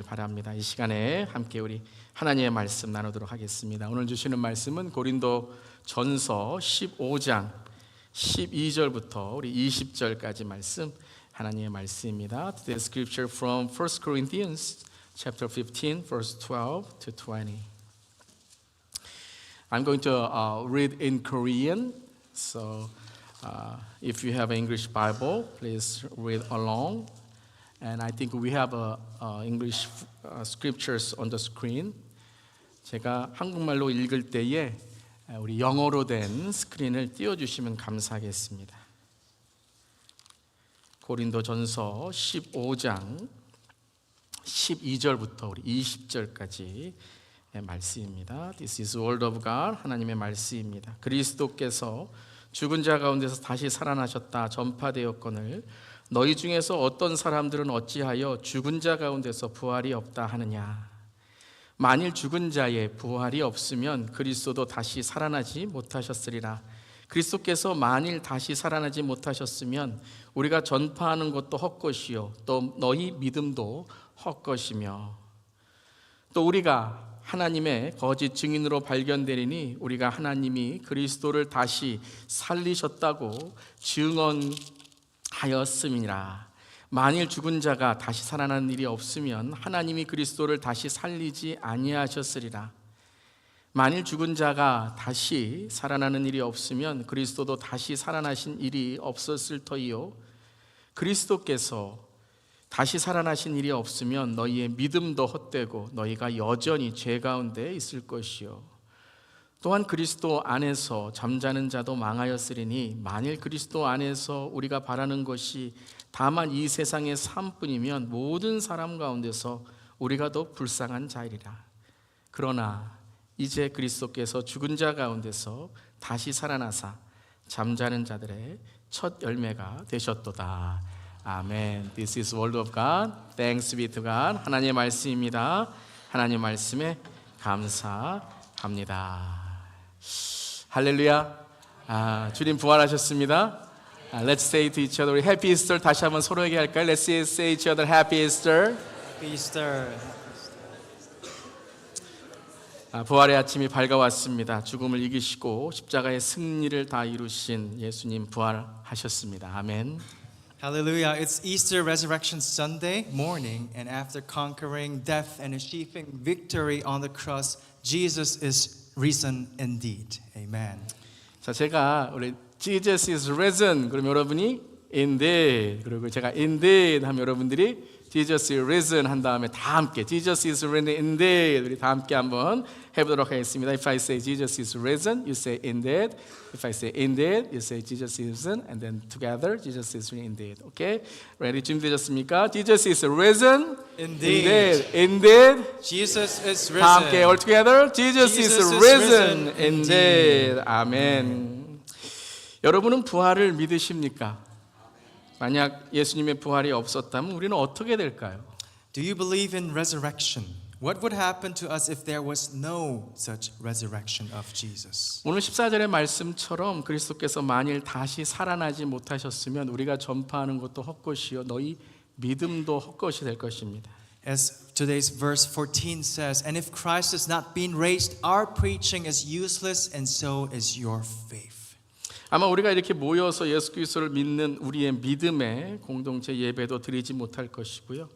바랍니다. 이 시간에 함께 우리 하나님의 말씀 나누도록 하겠습니다. 오늘 주시는 말씀은 고린도 전서 15장 12절부터 우리 20절까지 말씀, 하나님의 말씀입니다. Today's scripture from 1 Corinthians chapter 15 verse 12 to 20. I'm going to read in Korean. So if you have an English Bible, please read along. And I think we have English scriptures on the screen. 제가 한국말로 읽을 때에 우리 영어로 된 스크린을 띄워주시면 감사하겠습니다. 고린도전서 15장 12절부터 우리 20절까지 말씀입니다. This is word of God, 하나님의 말씀입니다. 그리스도께서 죽은 자 가운데서 다시 살아나셨다 전파되었거늘 너희 중에서 어떤 사람들은 어찌하여 죽은 자 가운데서 부활이 없다 하느냐. 만일 죽은 자의 부활이 없으면 그리스도도 다시 살아나지 못하셨으리라. 그리스도께서 만일 다시 살아나지 못하셨으면 우리가 전파하는 것도 헛것이요 또 너희 믿음도 헛것이며 또 우리가 하나님의 거짓 증인으로 발견되리니 우리가 하나님이 그리스도를 다시 살리셨다고 증언하였음이라. 만일 죽은 자가 다시 살아나는 일이 없으면 하나님이 그리스도를 다시 살리지 아니하셨으리라. 만일 죽은 자가 다시 살아나는 일이 없으면 그리스도도 다시 살아나신 일이 없었을 터이요 그리스도께서 다시 살아나신 일이 없으면 너희의 믿음도 헛되고 너희가 여전히 죄 가운데 있을 것이요 또한 그리스도 안에서 잠자는 자도 망하였으리니 만일 그리스도 안에서 우리가 바라는 것이 다만 이 세상의 삶뿐이면 모든 사람 가운데서 우리가 더 불쌍한 자이리라. 그러나 이제 그리스도께서 죽은 자 가운데서 다시 살아나사 잠자는 자들의 첫 열매가 되셨도다. 아멘. This is word of God. Thanks be to God. 하나님의 말씀입니다. 하나님의 말씀에 감사합니다. 할렐루야. 주님 부활하셨습니다. Let's say to each other Happy Easter. 다시 한번 서로에게 할까요? Let's say each other Happy Easter. Happy Easter. 부활의 아침이 밝아왔습니다. 죽음을 이기시고 십자가의 승리를 다 이루신 예수님 부활하셨습니다. 아멘. Hallelujah. It's Easter Resurrection Sunday morning, and after conquering death and achieving victory on the cross, Jesus is risen indeed. Amen. 자, 제가 우리 Jesus is risen 그러면 여러분이 indeed 그리고 제가 indeed 하면 여러분들이 Jesus is risen 한 다음에 다 함께 Jesus is risen indeed 우리 다 함께 한번 해보도록 하겠습니다. If I say Jesus is risen, you say indeed. If I say indeed, you say Jesus is risen, and then together Jesus is risen indeed. Okay? Ready? 준비되셨습니까? Jesus is risen Indeed. Indeed. Jesus is risen. 다 함께 all together. Jesus is risen indeed. indeed. 아멘. 여러분은 부활을 믿으십니까? 만약 예수님의 부활이 없었다면 우리는 어떻게 될까요? Do you believe in resurrection? What would happen to us if there was no such resurrection of Jesus? 오늘 14절의 말씀처럼 그리스도께서 만일 다시 살아나지 못하셨으면 우리가 전파하는 것도 헛것이요 너희 믿음도 헛것이 될 것입니다. As today's verse 14 says, and if Christ has not been raised, our preaching is useless and so is your faith. 아마 우리가 이렇게 모여서 예수 그리스도를 믿는 우리의 믿음의 공동체 예배도 드리지 못할 것이고요.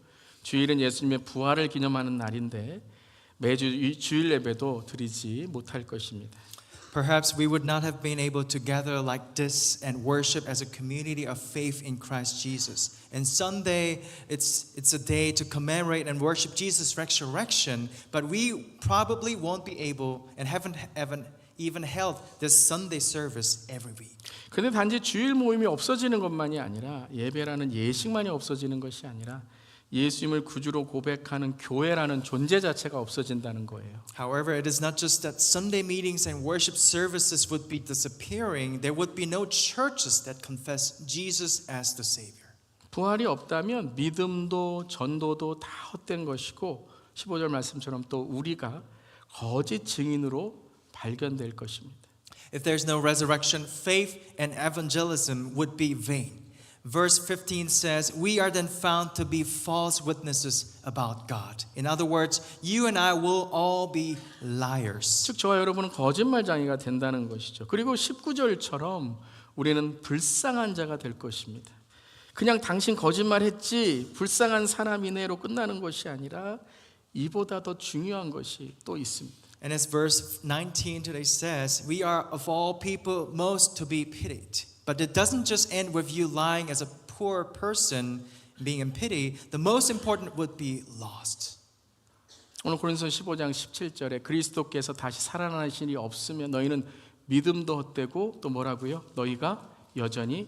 주일은 예수님의 부활을 기념하는 날인데 매주 주일 예배도 드리지 못할 것입니다. Perhaps we would not have been able to gather like this and worship as a community of faith in Christ Jesus. And Sunday, it's a day to commemorate and worship Jesus' resurrection, but we probably won't be able and haven't even held this Sunday service every week. 그런데 단지 주일 모임이 없어지는 것만이 아니라 예배라는 예식만이 없어지는 것이 아니라 예수님을 구주로 고백하는 교회라는 존재 자체가 없어진다는 거예요. However, it is not just that Sunday meetings and worship services would be disappearing. There would be no churches that confess Jesus as the Savior. 부활이 없다면 믿음도 전도도 다 헛된 것이고 15절 말씀처럼 또 우리가 거짓 증인으로 발견될 것입니다. If there's no resurrection, faith and evangelism would be vain. Verse 15 says, we are then found to be false witnesses about God. In other words, you and I will all be liars. 즉 저와 여러분은 거짓말쟁이가 된다는 것이죠. 그리고 19절처럼 우리는 불쌍한 자가 될 것입니다. 그냥 당신 거짓말했지 불쌍한 사람이네로 끝나는 것이 아니라 이보다 더 중요한 것이 또 있습니다. And as verse 19 today says, we are of all people most to be pitied. But it doesn't just end with you lying as a poor person, being in pity. The most important would be lost. 오늘 고린도서 15장 17절에 그리스도께서 다시 살아나신 일이 없으면 너희는 믿음도 헛되고 또 뭐라고요? 너희가 여전히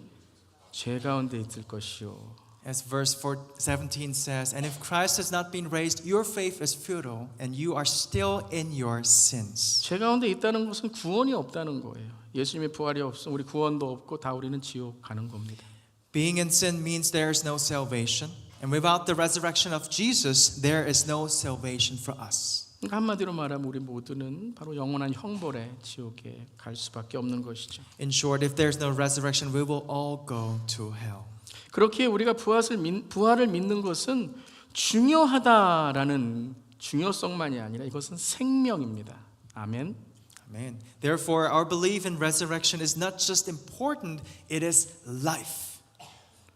죄 가운데 있을 것이요. As verse 17 says, and if Christ has not been raised, your faith is futile, and you are still in your sins. 죄 가운데 있다는 것은 구원이 없다는 거예요. 예수님의 부활이 없으면 우리 구원도 없고 다 우리는 지옥 가는 겁니다. Being in sin means there is no salvation, and without the resurrection of Jesus, there is no salvation for us. 그러니까 한마디로 말하면 우리 모두는 바로 영원한 형벌의 지옥에 갈 수밖에 없는 것이죠. In short, if there is no resurrection, we will all go to hell. 그렇게 우리가 부활을 믿는 것은 중요하다라는 중요성만이 아니라 이것은 생명입니다. 아멘. Amen. Therefore, our belief in resurrection is not just important, it is life.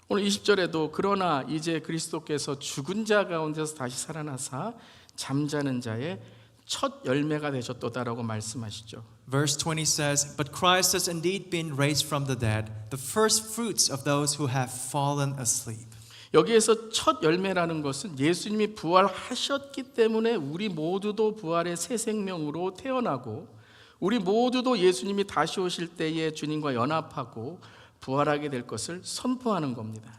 오늘 20절에도 그러나 이제 그리스도께서 죽은 자 가운데서 다시 살아나사 잠자는 자의 첫 열매가 되셨도다라고 말씀하시죠. Verse 20 says, but Christ has indeed been raised from the dead, the first fruits of those who have fallen asleep. 여기에서 첫 열매라는 것은 예수님이 부활하셨기 때문에 우리 모두도 부활의 새 생명으로 태어나고 우리 모두도 예수님이 다시 오실 때에 주님과 연합하고 부활하게 될 것을 선포하는 겁니다.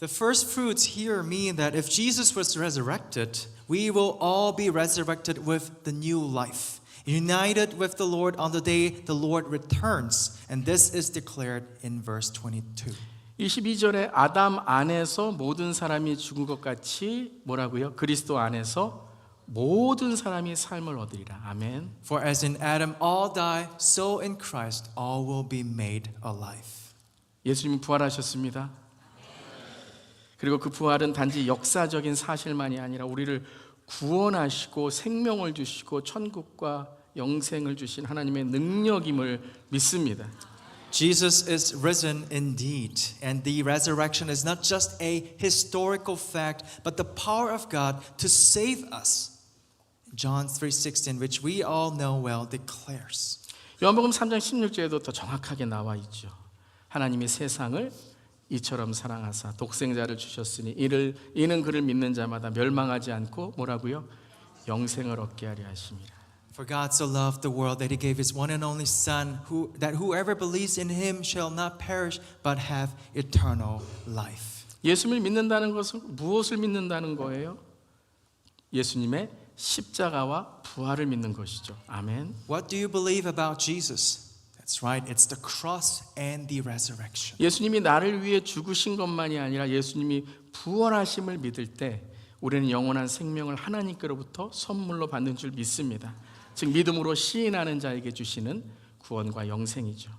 The first fruits here mean that if Jesus was resurrected, we will all be resurrected with the new life, united with the Lord on the day the Lord returns. And this is declared in verse 22. 22절에 아담 안에서 모든 사람이 죽은 것 같이 뭐라고요? 그리스도 안에서 모든 사람이 삶을 얻으리라. 아멘. For as in Adam all die, so in Christ all will be made alive. 예수님이 부활하셨습니다. 그리고 그 부활은 단지 역사적인 사실만이 아니라 우리를 구원하시고 생명을 주시고 천국과 영생을 주신 하나님의 능력임을 믿습니다. Jesus is risen indeed, and the resurrection is not just a historical fact, but the power of God to save us. John 3:16, which we all know well, declares. 요한복음 3장 16절에도 더 정확하게 나와 있죠. 하나님이 세상을 이처럼 사랑하사 독생자를 주셨으니 이는 그를 믿는 자마다 멸망하지 않고 뭐라고요? 영생을 얻게 하려 하심이라. For God so loved the world that he gave his one and only Son, that whoever believes in him shall not perish but have eternal life. 예수님을 믿는다는 것은 무엇을 믿는다는 거예요? 예수님의 십자가와 부활을 믿는 것이죠. 아멘. What do you believe about Jesus? That's right, it's the cross and the resurrection. 예수님이 나를 위해 죽으신 것만이 아니라 예수님이 부활하심을 믿을 때 우리는 영원한 생명을 하나님께로부터 선물로 받는 줄 믿습니다. 즉 믿음으로 시인하는 자에게 주시는 구원과 영생이죠.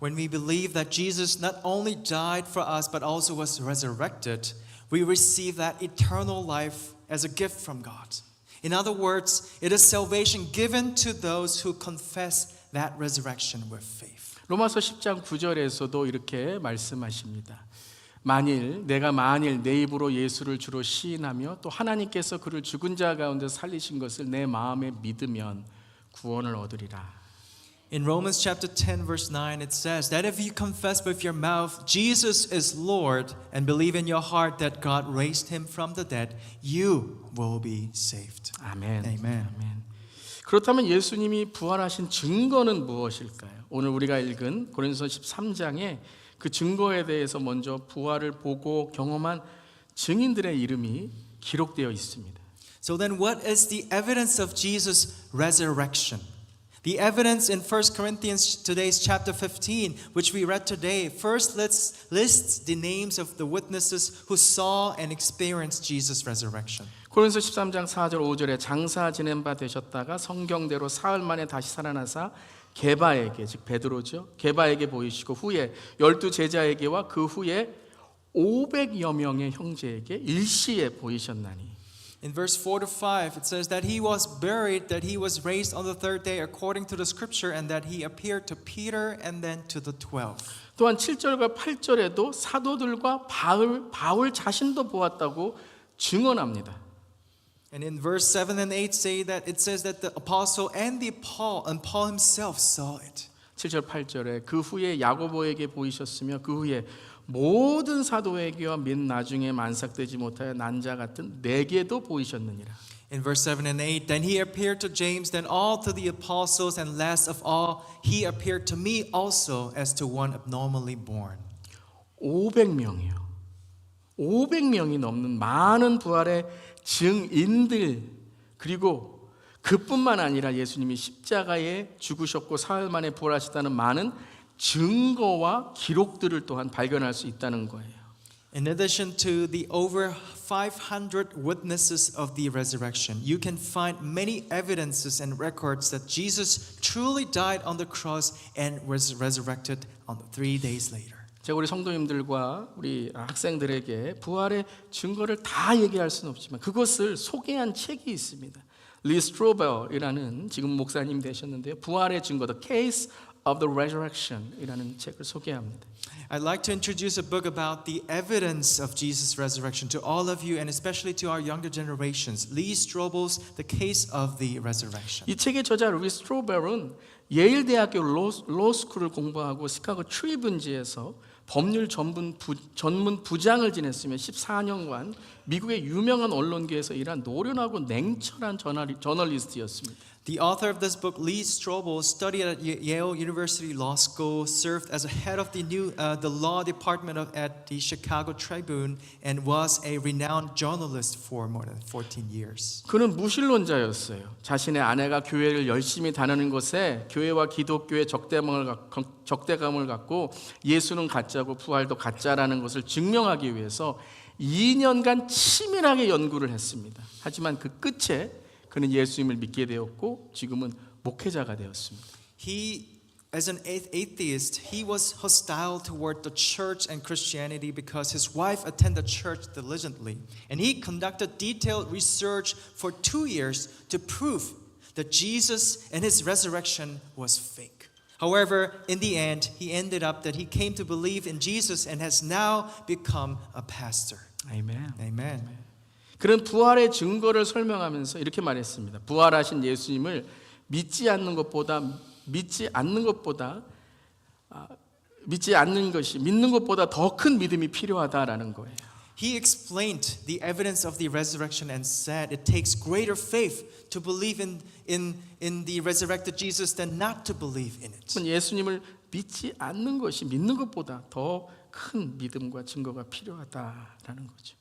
When we believe that Jesus not only died for us but also was resurrected, we receive that eternal life as a gift from God. In other words, it is salvation given to those who confess that resurrection with faith. 로마서 10장 9절에서도 이렇게 말씀하십니다. 내가 만일 내 입으로 예수를 주로 시인하며 또 하나님께서 그를 죽은 자 가운데 살리신 것을 내 마음에 믿으면 구원을 얻으리라. In Romans chapter 10 verse 9 it says that if you confess with your mouth Jesus is Lord and believe in your heart that God raised him from the dead, you will be saved. 아멘. Amen. 아멘. 그렇다면 예수님이 부활하신 증거는 무엇일까요? 오늘 우리가 읽은 고린도서 13장에 그 증거에 대해서 먼저 부활을 보고 경험한 증인들의 이름이 기록되어 있습니다. So then what is the evidence of Jesus' resurrection? The evidence in 1 Corinthians today's chapter 15, which we read today, first let's list the names of the witnesses who saw and experienced Jesus' resurrection. 고린도서 13장 4절 5절에 장사 지낸 바 되셨다가 성경대로 사흘 만에 다시 살아나사 게바에게 즉 베드로죠. 게바에게 보이시고 후에 12 제자에게와 그 후에 500여 명의 형제에게 일시에 보이셨나니. In verse 4 to 5, it says that he was buried, that he was raised on the third day according to the scripture, and that he appeared to Peter and then to the 12. 또한 7절과 8절에도 사도들과 바울 자신도 보았다고 증언합니다. And in verse 7 and 8 say that it says that the apostle and Paul himself saw it. 7절 8절에 그 후에 야고보에게 보이셨으며 그 후에 모든 사도에게와 및 나중에 만삭되지 못하여 난 자 같은 내게도 보이셨느니라. In verse 7 and 8, then he appeared to James, then all to the apostles, and last of all, he appeared to me also as to one abnormally born. 500명이요. 500명이 넘는 많은 부활의 증인들, 그리고 그뿐만 아니라 예수님이 십자가에 죽으셨고 사흘 만에 부활하셨다는 많은 증거와 기록들을 또한 발견할 수 있다는 거예요. In addition to the over 500 witnesses of the resurrection, you can find many evidences and records that Jesus truly died on the cross and was resurrected on 3 days later. 제가 우리 성도님들과 우리 학생들에게 부활의 증거를 다 얘기할 수는 없지만 그것을 소개한 책이 있습니다. 리 스트로벨이라는 지금 목사님 되셨는데요. 부활의 증거, The Case of the Resurrection이라는 책을 소개합니다. I'd like to introduce a book about the evidence of Jesus' resurrection to all of you and especially to our younger generations. Lee Strobel's The Case of the Resurrection. 이 책의 저자 리 스트로벨은 예일 대학교 로스쿨을 공부하고 시카고 트리뷴지에서 법률 전문 부장을 지냈으며 14년간 미국의 유명한 언론계에서 일한 노련하고 냉철한 저널리스트였습니다. The author of this book, Lee Strobel, studied at Yale University Law School, served as a head of the law department at the Chicago Tribune, and was a renowned journalist for more than 14 years. 그는 무신론자였어요. 자신의 아내가 교회를 열심히 다니는 것에 교회와 기독교의 적대감을 갖고 예수는 가짜고 부활도 가짜라는 것을 증명하기 위해서 2년간 치밀하게 연구를 했습니다. 하지만 그 끝에 그는 예수님을 믿게 되었고 지금은 목회자가 되었습니다. As an atheist, he was hostile toward the church and Christianity because his wife attended church diligently. And he conducted detailed research for 2 years to prove that Jesus and his resurrection was fake. However, in the end, he ended up that he came to believe in Jesus and has now become a pastor. 아멘. Amen. 그런 부활의 증거를 설명하면서 이렇게 말했습니다. 부활하신 예수님을 믿지 않는 것이 믿는 것보다 더 큰 믿음이 필요하다라는 거예요. He explained the evidence of the resurrection and said it takes greater faith to believe in the resurrected Jesus than not to believe in it. 예수님을 믿지 않는 것이 믿는 것보다 더 큰 믿음과 증거가 필요하다라는 거죠.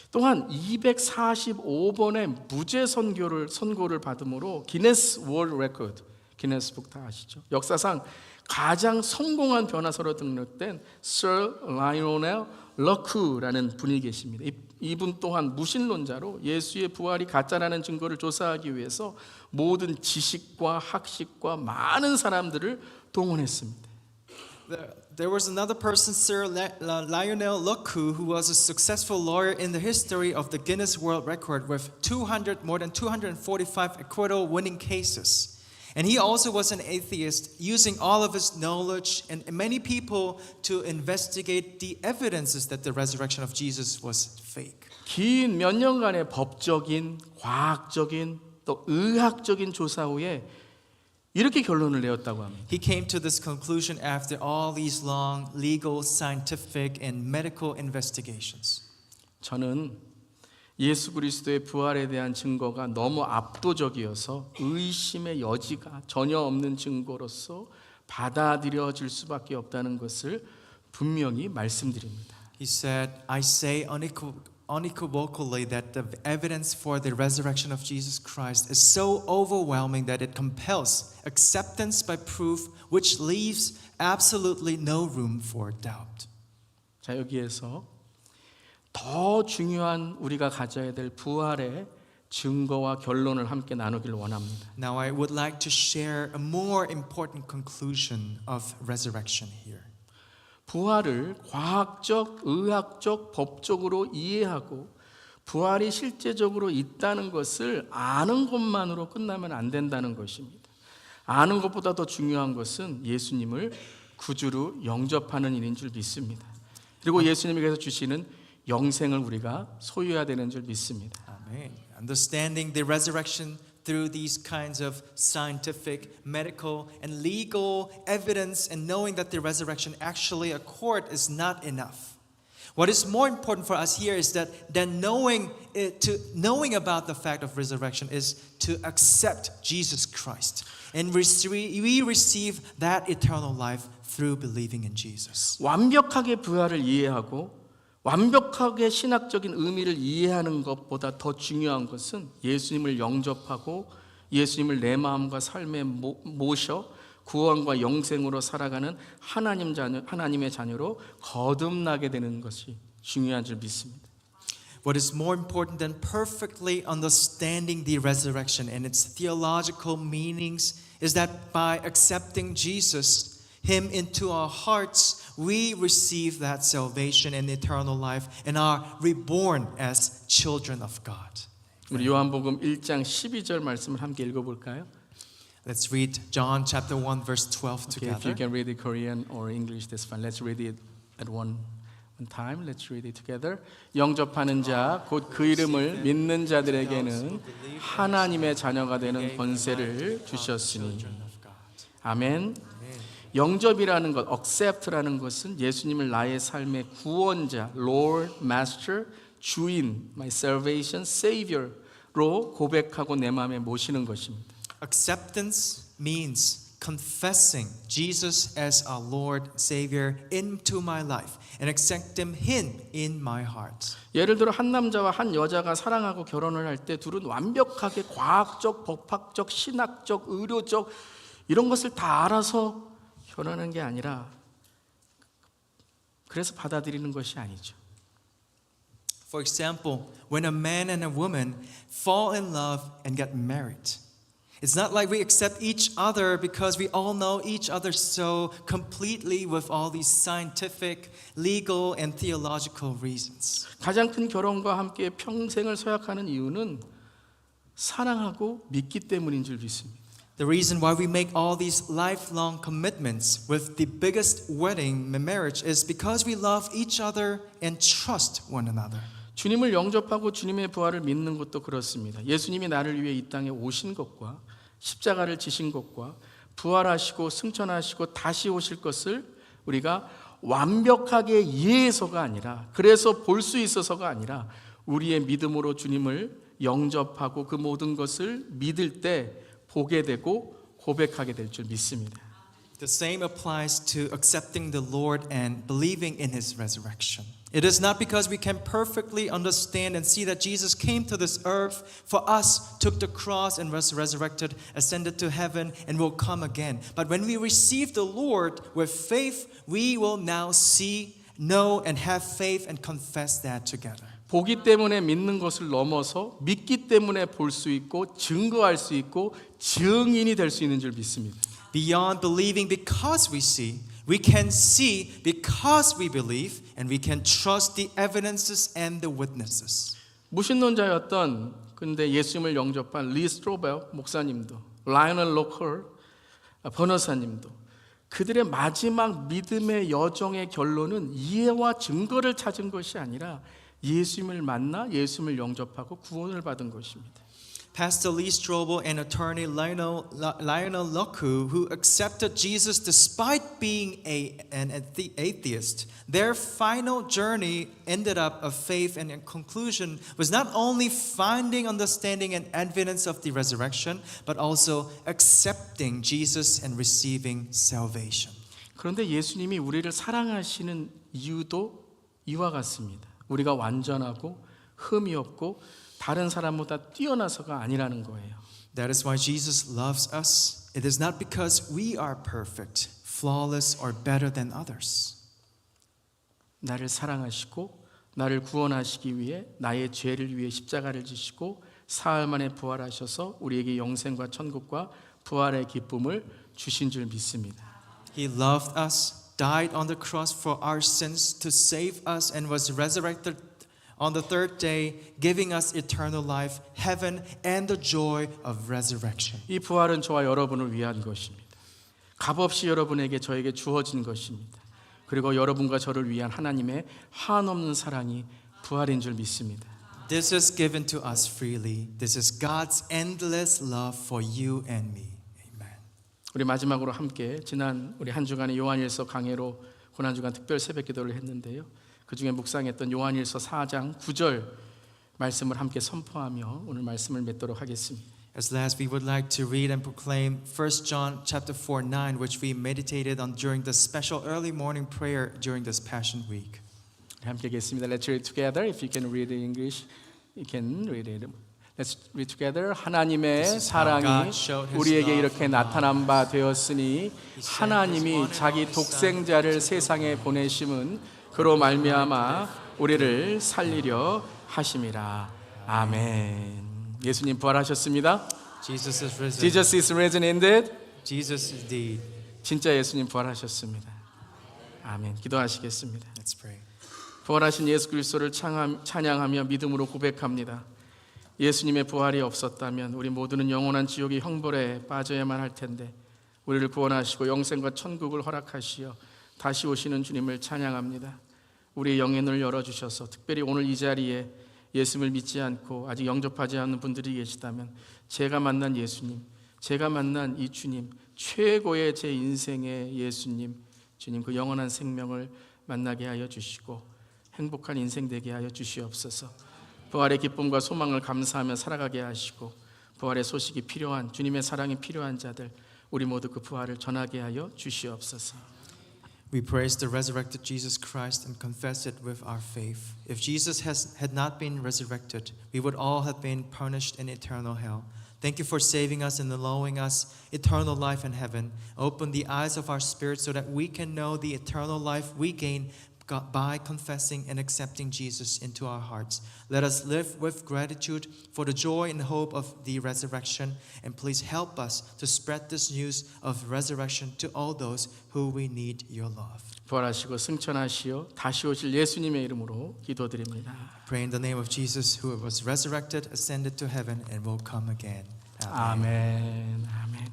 또한 245번의 무죄 선고를 받음으로 기네스 월드 레코드, 기네스북 다 아시죠? 역사상 가장 성공한 변호사로 등록된 Sir Lionel Lock라는 분이 계십니다. 이분 또한 무신론자로 예수의 부활이 가짜라는 증거를 조사하기 위해서 모든 지식과 학식과 많은 사람들을 동원했습니다. There was another person, Sir Lionel Loku, who was a successful lawyer in the history of the Guinness World Record with more than 245 acquittal-winning cases. And he also was an atheist, using all of his knowledge and many people to investigate the evidences that the resurrection of Jesus was fake. 긴 몇 년간의 법적인, 과학적인, 또 의학적인 조사 후에 이렇게 결론을 내었다고 합니다. He came to this conclusion after all these long legal, scientific, and medical investigations. 저는 예수 그리스도의 부활에 대한 증거가 너무 압도적이어서 의심의 여지가 전혀 없는 증거로서 받아들여질 수밖에 없다는 것을 분명히 말씀드립니다. He said, I say unequivocally that the evidence for the resurrection of Jesus Christ is so overwhelming that it compels acceptance by proof, which leaves absolutely no room for doubt. 자, 여기에서 더 중요한 우리가 가져야 될 부활의 증거와 결론을 함께 나누길 원합니다. Now I would like to share a more important conclusion of resurrection here. 부활을 과학적, 의학적, 법적으로 이해하고 부활이 실제적으로 있다는 것을 아는 것만으로 끝나면 안 된다는 것입니다. 아는 것보다 더 중요한 것은 예수님을 구주로 영접하는 일인 줄 믿습니다. 그리고 예수님께서 주시는 영생을 우리가 소유해야 되는 줄 믿습니다. Amen. Understanding the resurrection through these kinds of scientific, medical, and legal evidence and knowing that the resurrection actually occurred is not enough. What is more important for us here is that knowing about the fact of resurrection is to accept Jesus Christ. And we receive that eternal life through believing in Jesus. 완벽하게 부활을 이해하고 완벽하게 신학적인 의미를 이해하는 것보다 더 중요한 것은 예수님을 영접하고 예수님을 내 마음과 삶에 모셔 구원과 영생으로 살아가는 하나님의 자녀로 거듭나게 되는 것이 중요한 줄 믿습니다. What is more important than perfectly understanding the resurrection and its theological meanings is that by accepting Jesus, Him into our hearts, we receive that salvation and eternal life and are reborn as children of God. 우리 요한복음 1장 12절 말씀을 함께 읽어볼까요? Let's read John chapter 1 verse 12 Okay, if you together. can read it Korean or English, that's fine. Let's read it at one time. Let's read it together. 영접하는 자, 곧 그 이름을 믿는 자들에게는 하나님의 자녀가 되는 권세를 주셨으니. 아멘. 영접이라는 것, accept라는 것은 예수님을 나의 삶의 구원자, Lord, Master, 주인, my salvation, Savior로 고백하고 내 마음에 모시는 것입니다. Acceptance means confessing Jesus as our Lord, Savior into my life and accepting Him in my heart. 예를 들어 한 남자와 한 여자가 사랑하고 결혼을 할 때 둘은 완벽하게 과학적, 법학적, 신학적, 의료적 이런 것을 다 알아서 결혼하는 게 아니라 그래서 받아들이는 것이 아니죠. For example, when a man and a woman fall in love and get married, it's not like we accept each other because we all know each other so completely with all these scientific, legal, and theological reasons. 가장 큰 결혼과 함께 평생을 서약하는 이유는 사랑하고 믿기 때문인 줄 믿습니다. The reason why we make all these lifelong commitments with the biggest wedding, marriage, is because we love each other and trust one another. 주님을 영접하고 주님의 부활을 믿는 것도 그렇습니다. 예수님이 나를 위해 이 땅에 오신 것과 십자가를 지신 것과 부활하시고 승천하시고 다시 오실 것을 우리가 완벽하게 이해해서가 아니라 그래서 볼 수 있어서가 아니라 우리의 믿음으로 주님을 영접하고 그 모든 것을 믿을 때 보게 되고 고백하게 될 줄 믿습니다. The same applies to accepting the Lord and believing in His resurrection. It is not because we can perfectly understand and see that Jesus came to this earth for us, took the cross and was resurrected, ascended to heaven, and will come again. But when we receive the Lord with faith, we will now see, know, and have faith and confess that together. 보기 때문에 믿는 것을 넘어서 믿기 때문에 볼 수 있고 증거할 수 있고 증인이 될 수 있는 줄 믿습니다. Beyond believing because we can see because we believe, and we can trust the evidences and the witnesses. 무신론자였던 근데 예수님을 영접한 리 스트로벨 목사님도 라이언 로컬 변호사님도 그들의 마지막 믿음의 여정의 결론은 이해와 증거를 찾은 것이 아니라 예수님을 만나 예수님을 영접하고 구원을 받은 것입니다. Pastor Lee Strobel and attorney Lionel Loku, who accepted Jesus despite being an atheist, their final journey ended up of faith and conclusion was not only finding understanding and evidence of the resurrection, but also accepting Jesus and receiving salvation. 그런데 예수님이 우리를 사랑하시는 이유도 이와 같습니다. 우리가 완전하고 흠이 없고 다른 사람보다 뛰어나서가 아니라는 거예요. That is why Jesus loves us. It is not because we are perfect, flawless, or better than others. 나를 사랑하시고 나를 구원하시기 위해 나의 죄를 위해 십자가를 지시고 사흘 만에 부활하셔서 우리에게 영생과 천국과 부활의 기쁨을 주신 줄 믿습니다. He loved us died on the cross for our sins to save us, and was resurrected on the third day, giving us eternal life, heaven, and the joy of resurrection. 이 부활은 저와 여러분을 위한 것입니다. 값없이 여러분에게 저에게 주어진 것입니다. 그리고 여러분과 저를 위한 하나님의 한없는 사랑이 부활인 줄 믿습니다. This is given to us freely. This is God's endless love for you and me. Amen. 우리 마지막으로 함께 지난 우리 한 주간의 요한일서 강해로 고난주간 특별 새벽기도를 했는데요. 그 중에 묵상했던 요한일서 4장 9절 말씀을 함께 선포하며 오늘 말씀을 맺도록 하겠습니다. As last, we would like to read and proclaim 1 John chapter 4:9, which we meditated on during the special early morning prayer during this Passion Week. 함께 읽겠습니다. Let's read together. If you can read in English, you can read it. Let's read together. 하나님의 사랑이 우리에게 이렇게 나타난 바 되었으니 하나님이 자기 독생자를 세상에 보내심은 그로 말미암아 우리를 살리려 하심이라. 아멘. 예수님 부활하셨습니다. Jesus is risen. Jesus is risen indeed. Jesus indeed. 진짜 예수님 부활하셨습니다. 아멘. 기도하시겠습니다. Let's pray. 부활하신 예수 그리스도를 찬양하며 믿음으로 고백합니다. 예수님의 부활이 없었다면 우리 모두는 영원한 지옥의 형벌에 빠져야만 할 텐데 우리를 구원하시고 영생과 천국을 허락하시어 다시 오시는 주님을 찬양합니다. 우리의 영의 눈을 열어주셔서 특별히 오늘 이 자리에 예수님을 믿지 않고 아직 영접하지 않는 분들이 계시다면 제가 만난 예수님, 제가 만난 이 주님, 최고의 제 인생의 예수님, 주님 그 영원한 생명을 만나게 하여 주시고 행복한 인생 되게 하여 주시옵소서. 부활의 기쁨과 소망을 감사하며 살아가게 하시고 부활의 소식이 필요한 주님의 사랑이 필요한 자들 우리 모두 그 부활을 전하게 하여 주시옵소서. We praise the resurrected Jesus Christ and confess it with our faith. If Jesus had not been resurrected, we would all have been punished in eternal hell. Thank you for saving us and allowing us eternal life in heaven. Open the eyes of our spirit so that we can know the eternal life we gain by confessing and accepting Jesus into our hearts. Let us live with gratitude for the joy and hope of the resurrection, and please help us to spread this news of resurrection to all those who we need your love. 부활하시고 승천하시어 다시 오실 예수님의 이름으로 기도드립니다. Pray in the name of Jesus, who was resurrected, ascended to heaven, and will come again. 아멘. 아멘.